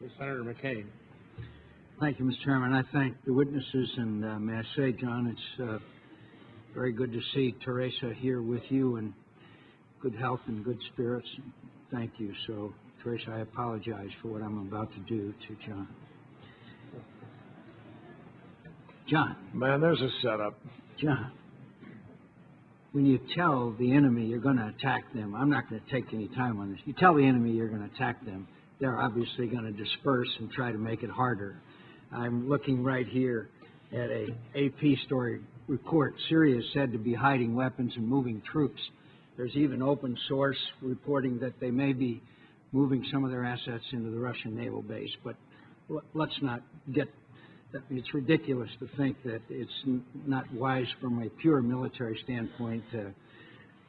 Senator McCain. Thank you, Mr. Chairman. I thank the witnesses, and may I say, John, it's very good to see Teresa here with you in good health and good spirits. Thank you. So, Teresa, I apologize for what I'm about to do to John. John. Man, there's a setup. John, when you tell the enemy you're going to attack them, I'm not going to take any time on this. You tell the enemy you're going to attack them, they're obviously going to disperse and try to make it harder. I'm looking right here at a AP story report. Syria is said to be hiding weapons and moving troops. There's even open source reporting that they may be moving some of their assets into the Russian naval base. But let's not get, it's ridiculous to think that it's not wise from a pure military standpoint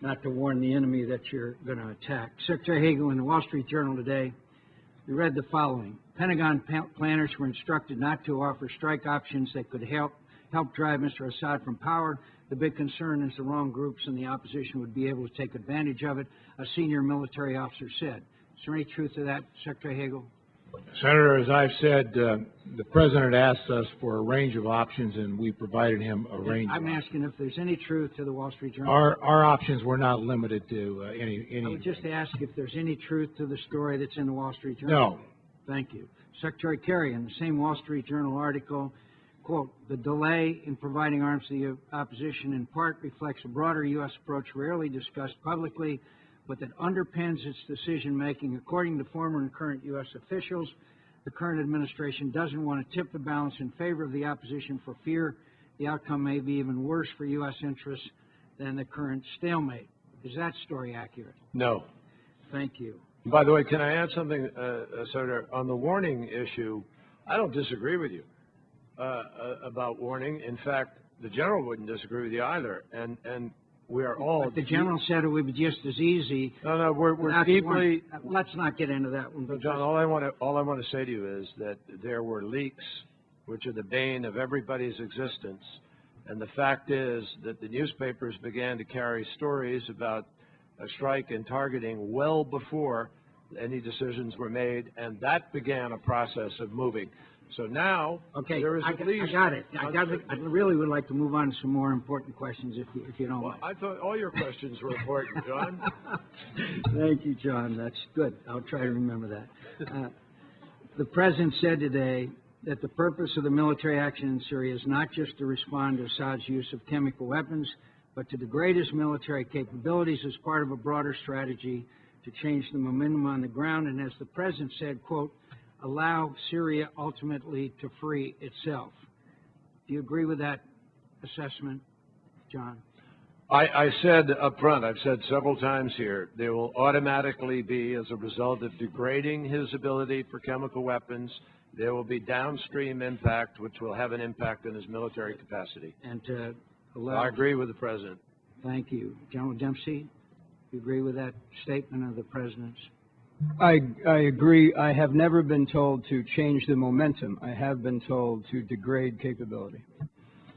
not to warn the enemy that you're going to attack. Secretary Hagel in the Wall Street Journal today, we read the following. Pentagon planners were instructed not to offer strike options that could help drive Mr. Assad from power. The big concern is the wrong groups in the opposition would be able to take advantage of it, a senior military officer said. Is there any truth to that, Secretary Hagel? Senator, as I've said, the President asked us for a range of options, and we provided him a range. I'm asking if there's any truth to the Wall Street Journal. Our options were not limited to any. I would just ask if there's any truth to the story that's in the Wall Street Journal. No. Thank you. Secretary Kerry, in the same Wall Street Journal article, quote, the delay in providing arms to the opposition in part reflects a broader U.S. approach rarely discussed publicly, but that underpins its decision-making. According to former and current U.S. officials, the current administration doesn't want to tip the balance in favor of the opposition for fear the outcome may be even worse for U.S. interests than the current stalemate. Is that story accurate? No. Thank you. By the way, can I add something, Senator? On the warning issue, I don't disagree with you about warning. In fact, the general wouldn't disagree with you either. And we are all. But the general said it would be just as easy. No, we're deeply. Let's not get into that one. So John, all I want to say to you is that there were leaks, which are the bane of everybody's existence, and the fact is that the newspapers began to carry stories about a strike and targeting well before any decisions were made, and that began a process of moving. So now, okay, there is I got it. I really would like to move on to some more important questions, if you don't mind. I thought all your questions were important, John. Thank you, John. That's good. I'll try to remember that. The President said today that the purpose of the military action in Syria is not just to respond to Assad's use of chemical weapons, but to degrade his military capabilities as part of a broader strategy to change the momentum on the ground. And as the President said, quote, allow Syria ultimately to free itself. Do you agree with that assessment, John? I said up front, I've said several times here, there will automatically be, as a result of degrading his ability for chemical weapons, there will be downstream impact, which will have an impact on his military capacity. And I agree with the President. Thank you. General Dempsey, do you agree with that statement of the President's? I agree. I have never been told to change the momentum. I have been told to degrade capability.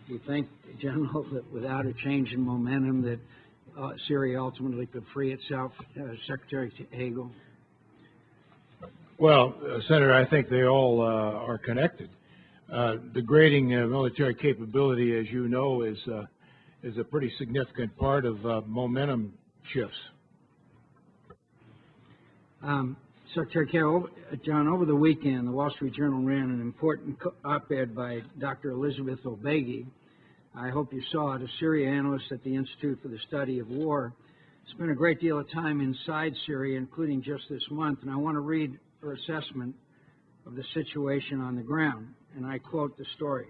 Do you think, General, that without a change in momentum that Syria ultimately could free itself? Secretary Hagel? Well, Senator, I think they all are connected. Degrading military capability, as you know, is a pretty significant part of momentum shifts. Secretary Kerry, John, over the weekend, the Wall Street Journal ran an important op-ed by Dr. Elizabeth Obegi. I hope you saw it, a Syria analyst at the Institute for the Study of War. Spent a great deal of time inside Syria, including just this month, and I want to read her assessment of the situation on the ground. And I quote the story.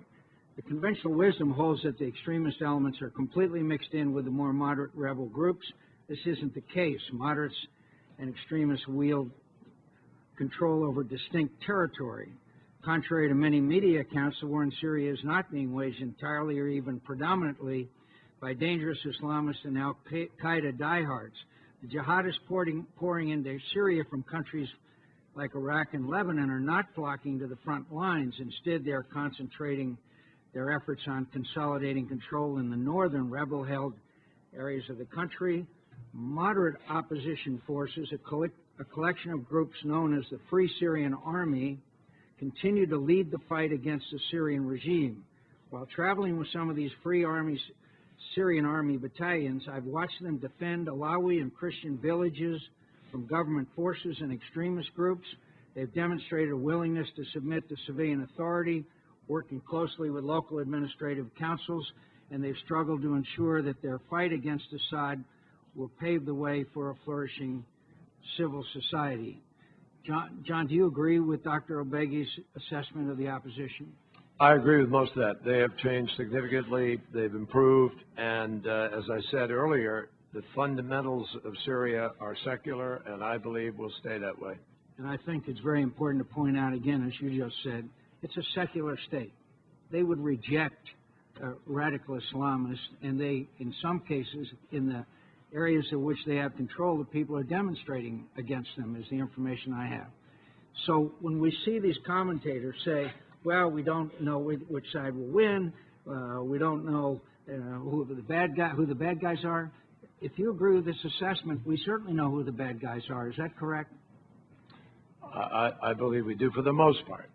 The conventional wisdom holds that the extremist elements are completely mixed in with the more moderate rebel groups. This isn't the case. Moderates and extremists wield control over distinct territory. Contrary to many media accounts, the war in Syria is not being waged entirely or even predominantly by dangerous Islamists and al-Qaeda diehards. The jihadists pouring into Syria from countries like Iraq and Lebanon are not flocking to the front lines. Instead, they are concentrating their efforts on consolidating control in the northern rebel-held areas of the country. Moderate opposition forces, a collection of groups known as the Free Syrian Army, continue to lead the fight against the Syrian regime. While traveling with some of these Syrian army battalions, I've watched them defend Alawi and Christian villages from government forces and extremist groups. They've demonstrated a willingness to submit to civilian authority, working closely with local administrative councils, and they've struggled to ensure that their fight against Assad will pave the way for a flourishing civil society. John, do you agree with Dr. Obegi's assessment of the opposition? I agree with most of that. They have changed significantly, they've improved, and as I said earlier, the fundamentals of Syria are secular, and I believe will stay that way. And I think it's very important to point out again, as you just said, it's a secular state. They would reject radical Islamists, and they, in some cases, in the areas in which they have control, the people are demonstrating against them, is the information I have. So when we see these commentators say, well, we don't know which side will win, we don't know who the bad guys are. If you agree with this assessment, we certainly know who the bad guys are. Is that correct? I believe we do for the most part.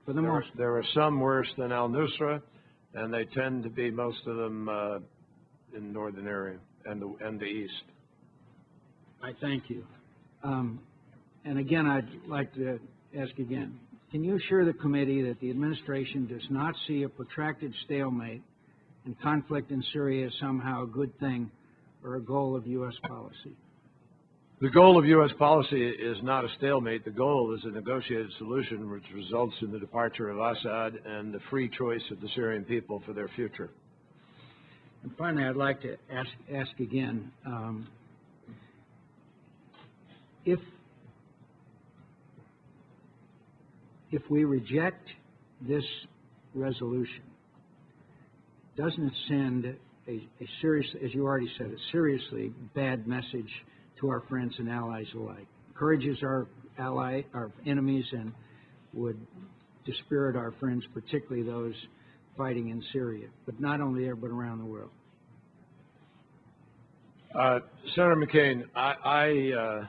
For the most part. There are some worse than al-Nusra, and they tend to be, most of them, in the northern area and the east. I thank you. And again, I'd like to ask again, can you assure the committee that the administration does not see a protracted stalemate and conflict in Syria as somehow a good thing or a goal of U.S. policy? The goal of U.S. policy is not a stalemate. The goal is a negotiated solution which results in the departure of Assad and the free choice of the Syrian people for their future. And finally, I'd like to ask again, if we reject this resolution, doesn't it send a serious, as you already said, a seriously bad message to our friends and allies alike? Encourages our enemies, and would dispirit our friends, particularly those fighting in Syria, but not only there, but around the world. Senator McCain, I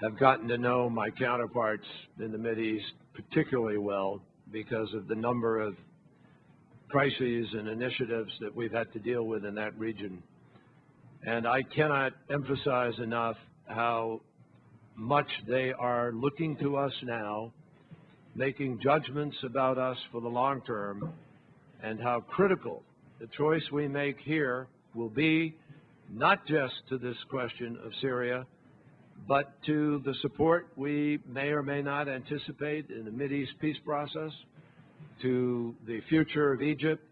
have gotten to know my counterparts in the Mideast particularly well because of the number of crises and initiatives that we've had to deal with in that region. And I cannot emphasize enough how much they are looking to us now, making judgments about us for the long term, and how critical the choice we make here will be, not just to this question of Syria, but to the support we may or may not anticipate in the Mideast peace process, to the future of Egypt,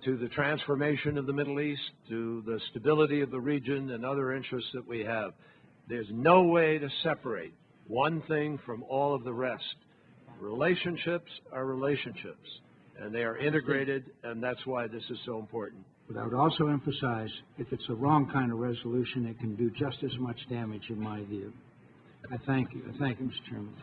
to the transformation of the Middle East, to the stability of the region and other interests that we have. There's no way to separate one thing from all of the rest. Relationships are relationships, and they are integrated, and that's why this is so important. But I would also emphasize, if it's the wrong kind of resolution, it can do just as much damage, in my view. I thank you. I thank you, Mr. Chairman.